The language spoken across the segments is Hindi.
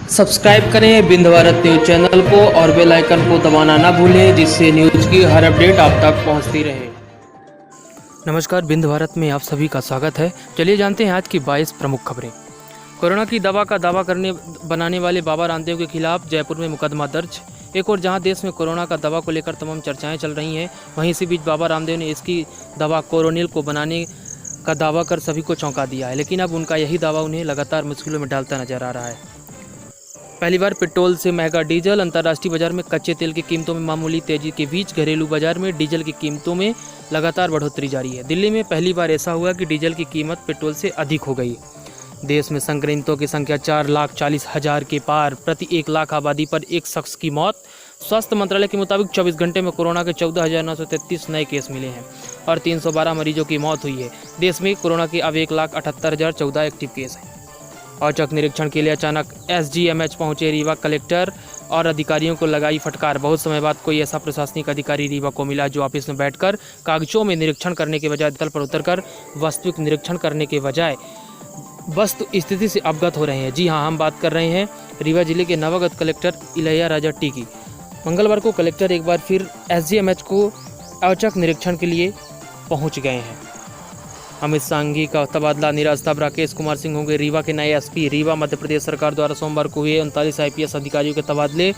सब्सक्राइब करें बिंद भारत न्यूज चैनल को और बेल आइकन को दबाना ना भूलें, जिससे न्यूज की हर अपडेट आप तक पहुंचती रहे। नमस्कार, बिंद भारत में आप सभी का स्वागत है। चलिए जानते हैं आज की 22 प्रमुख खबरें। कोरोना की दवा का दावा बनाने वाले बाबा रामदेव के खिलाफ जयपुर में मुकदमा दर्ज। एक और जहां देश में कोरोना का दवा को लेकर तमाम चर्चाएं चल रही हैं, वहीं इसी बीच बाबा रामदेव ने इसकी दवा कोरोनिल को बनाने का दावा कर सभी को चौंका दिया है। लेकिन अब उनका यही दावा उन्हें लगातार मुश्किलों में डालता नजर आ रहा है। पहली बार पेट्रोल से महंगा डीजल। अंतर्राष्ट्रीय बाजार में कच्चे तेल की कीमतों में मामूली तेजी के बीच घरेलू बाजार में डीजल की कीमतों में लगातार बढ़ोतरी जारी है। दिल्ली में पहली बार ऐसा हुआ कि डीजल की कीमत पेट्रोल से अधिक हो गई। देश में संक्रमितों की संख्या 4,40,000 के पार। प्रति 1 लाख आबादी पर एक शख्स की मौत। स्वास्थ्य मंत्रालय के मुताबिक 24 घंटे में कोरोना के 14,933 नए केस मिले हैं और 312 मरीजों की मौत हुई है। देश में कोरोना के अब 1,78,014 एक्टिव केस हैं। औचक निरीक्षण के लिए अचानक SGMH पहुंचे रीवा कलेक्टर और अधिकारियों को लगाई फटकार। बहुत समय बाद कोई ऐसा प्रशासनिक अधिकारी रीवा को मिला जो ऑफिस में बैठकर कागजों में निरीक्षण करने के बजाय तल पर उतरकर वास्तविक निरीक्षण करने के बजाय वस्तु स्थिति से अवगत हो रहे हैं। जी हाँ, हम बात कर रहे हैं रीवा जिले के नवागत कलेक्टर इलैया टी की। मंगलवार को कलेक्टर एक बार फिर SGMH को औचक निरीक्षण के लिए पहुँच गए हैं। अमित सांघी का तबादला निरास्ता। राकेश कुमार सिंह होंगे रीवा के नए SP। रीवा मध्य प्रदेश सरकार द्वारा सोमवार को हुए 39 IPS अधिकारियों के तबादले,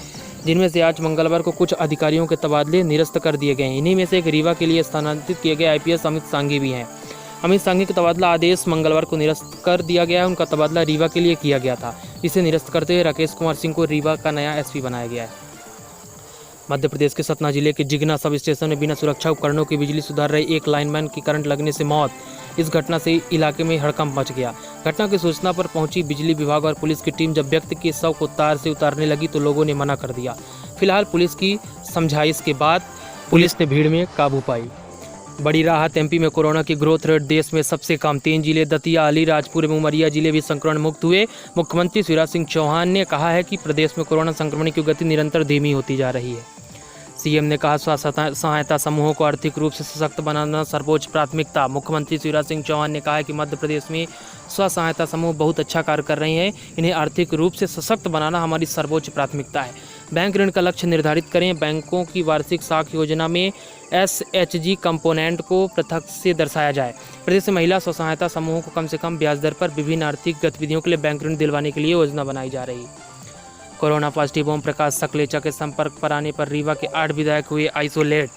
जिनमें से आज मंगलवार को कुछ अधिकारियों के तबादले निरस्त कर दिए गए हैं। इन्हीं में से एक रीवा के लिए स्थानांतरित किए गए IPS अमित सांघी भी हैं। अमित सांघी का तबादला आदेश मंगलवार को निरस्त कर दिया गया है। उनका तबादला रीवा के लिए किया गया था, इसे निरस्त करते हुए राकेश कुमार सिंह को रीवा का नया SP बनाया गया है। मध्य प्रदेश के सतना जिले के जिगना सब स्टेशन में बिना सुरक्षा उपकरणों की बिजली सुधार रहे एक लाइनमैन की करंट लगने से मौत। इस घटना से इलाके में हड़कंप मच गया। घटना की सूचना पर पहुंची बिजली विभाग और पुलिस की टीम जब व्यक्ति के शव को तार से उतारने लगी तो लोगों ने मना कर दिया। फिलहाल पुलिस की समझाइश के बाद पुलिस ने भीड़ में काबू पाई। बड़ी राहत। MP में कोरोना की ग्रोथ रेट देश में सबसे कम। 3 जिले दतिया, अलीराजपुर एवं उमरिया जिले भी संक्रमण मुक्त हुए। मुख्यमंत्री शिवराज सिंह चौहान ने कहा है कि प्रदेश में कोरोना संक्रमण की गति निरंतर धीमी होती जा रही है। CM ने कहा, स्वयं सहायता समूहों को आर्थिक रूप से सशक्त बनाना सर्वोच्च प्राथमिकता। मुख्यमंत्री शिवराज सिंह चौहान ने कहा है कि मध्य प्रदेश में स्व सहायता समूह बहुत अच्छा कार्य कर रहे हैं। इन्हें आर्थिक रूप से सशक्त बनाना हमारी सर्वोच्च प्राथमिकता है। बैंक ऋण का लक्ष्य निर्धारित करें। बैंकों की वार्षिक साख योजना में SHG कंपोनेंट को पृथक से दर्शाया जाए। प्रदेश में महिला स्व सहायता समूहों को कम से कम ब्याज दर पर विभिन्न आर्थिक गतिविधियों के लिए बैंक ऋण दिलवाने के लिए योजना बनाई जा रही है। कोरोना पॉजिटिव ओम प्रकाश सकलेचा के संपर्क पर आने पर रीवा के 8 विधायक हुए आइसोलेट।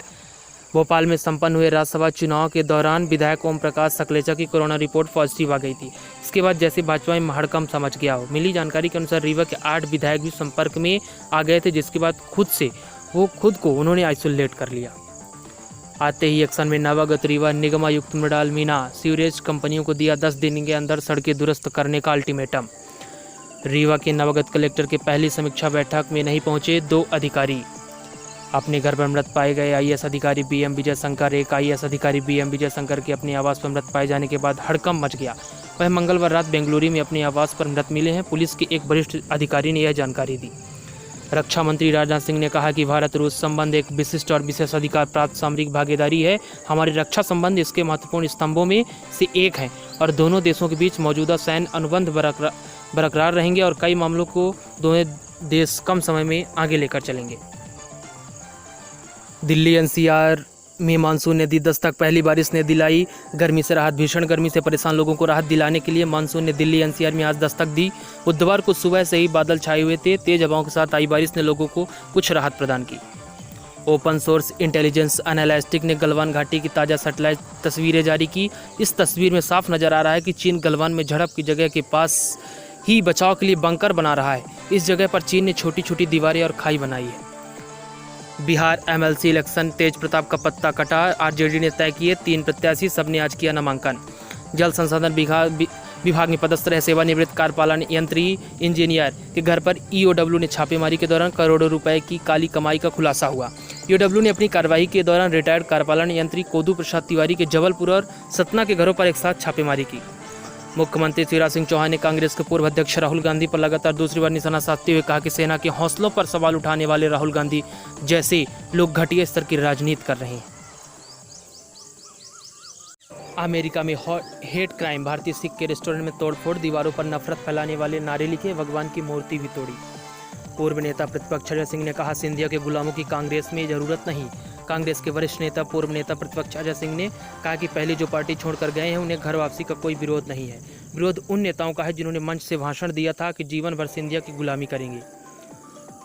भोपाल में संपन्न हुए राज्यसभा चुनाव के दौरान विधायक ओम प्रकाश सकलेचा की कोरोना रिपोर्ट पॉजिटिव आ गई थी। इसके बाद जैसे भाजपा में हड़कंप समझ गया हो। मिली जानकारी के अनुसार रीवा के 8 विधायक भी संपर्क में आ गए थे, जिसके बाद खुद को उन्होंने आइसोलेट कर लिया। आते ही एक्शन में नवागत रीवा निगमायुक्त मृणाल मीणा सीवरेज कंपनियों को दिया 10 दिन के अंदर सड़कें दुरुस्त करने का अल्टीमेटम। रीवा के नवागत कलेक्टर के पहली समीक्षा बैठक में नहीं पहुंचे 2 अधिकारी। अपने घर पर मृत पाए गए IAS अधिकारी BM विजय शंकर। एक IAS अधिकारी BM विजय शंकर के अपने आवास पर मृत पाए जाने के बाद हड़कंप मच गया। वह मंगलवार रात बेंगलुरु में अपने आवास पर मृत मिले हैं। पुलिस के एक वरिष्ठ अधिकारी ने यह जानकारी दी। रक्षा मंत्री राजनाथ सिंह ने कहा कि भारत रूस संबंध एक विशिष्ट और विशेष अधिकार प्राप्त सामरिक भागीदारी है। हमारे रक्षा संबंध इसके महत्वपूर्ण स्तंभों में से एक है और दोनों देशों के बीच मौजूदा सैन्य अनुबंध बरकरार रहेंगे और कई मामलों को दोनों देश कम समय में आगे लेकर चलेंगे। दिल्ली NCR में मानसून ने दी दस्तक। पहली बारिश ने दिलाई गर्मी से राहत। भीषण गर्मी से परेशान लोगों को राहत दिलाने के लिए मानसून ने दिल्ली NCR में आज दस्तक दी। बुधवार को सुबह से ही बादल छाए हुए थे। तेज हवाओं के साथ आई बारिश ने लोगों को कुछ राहत प्रदान की। ओपन सोर्स इंटेलिजेंस एनालिटिक्स ने गलवान घाटी की ताज़ा सैटेलाइट तस्वीरें जारी की। इस तस्वीर में साफ नजर आ रहा है कि चीन गलवान में झड़प की जगह के पास ही बचाव के लिए बंकर बना रहा है। इस जगह पर चीन ने छोटी छोटी दीवारें और खाई बनाई है। बिहार MLC इलेक्शन, तेज प्रताप का पत्ता कटा। RJD ने तय किए 3 प्रत्याशी, सबने आज किया नामांकन। जल संसाधन विभाग में पदस्थ रहे सेवानिवृत्त कार्यपालन यंत्री इंजीनियर के घर पर EOW ने छापेमारी के दौरान करोड़ों रुपए की काली कमाई का खुलासा हुआ। EOW ने अपनी कार्रवाई के दौरान रिटायर्ड कार्यपालन यंत्री कोदू प्रसाद तिवारी के जबलपुर और सतना के घरों पर एक साथ छापेमारी की। मुख्यमंत्री शिवराज सिंह चौहान ने कांग्रेस के पूर्व अध्यक्ष राहुल गांधी पर लगातार दूसरी बार निशाना साधते हुए कहा कि सेना के हौसलों पर सवाल उठाने वाले राहुल गांधी जैसे लोग घटिया स्तर की राजनीति कर रहे हैं। अमेरिका में हेट क्राइम, भारतीय सिख के रेस्टोरेंट में तोड़फोड़, दीवारों पर नफरत फैलाने वाले नारे लिखे, भगवान की मूर्ति भी तोड़ी। पूर्व नेता प्रतिपक्ष अजय सिंह ने कहा, सिंधिया के गुलामों की कांग्रेस में जरूरत नहीं। कांग्रेस के वरिष्ठ नेता पूर्व नेता प्रतिपक्ष अजय सिंह ने कहा कि पहले जो पार्टी छोड़कर गए हैं उन्हें घर वापसी का कोई विरोध नहीं है। विरोध उन नेताओं का है जिन्होंने मंच से भाषण दिया था कि जीवन भर सिंधिया की गुलामी करेंगे।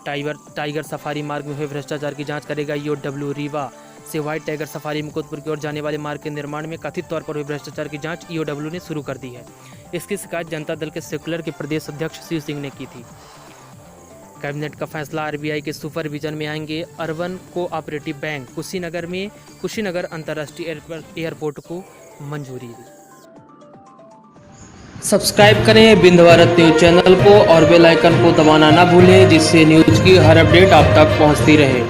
टाइगर सफारी मार्ग में हुए भ्रष्टाचार की जांच करेगा ईओडब्ल्यू। रीवा से व्हाइट टाइगर सफारी मुकुंदपुर की ओर जाने वाले मार्ग के निर्माण में कथित तौर पर हुए भ्रष्टाचार की जांच ईओडब्ल्यू ने शुरू कर दी है। इसकी शिकायत जनता दल के सेक्युलर के प्रदेश अध्यक्ष शिव सिंह ने की थी। कैबिनेट का फैसला, आरबीआई के सुपरविजन में आएंगे अर्बन कोऑपरेटिव बैंक। कुशीनगर अंतर्राष्ट्रीय एयरपोर्ट को मंजूरी। सब्सक्राइब करें बिंद भारत न्यूज चैनल को और बेल आइकन को दबाना ना भूलें, जिससे न्यूज की हर अपडेट आप तक पहुंचती रहे।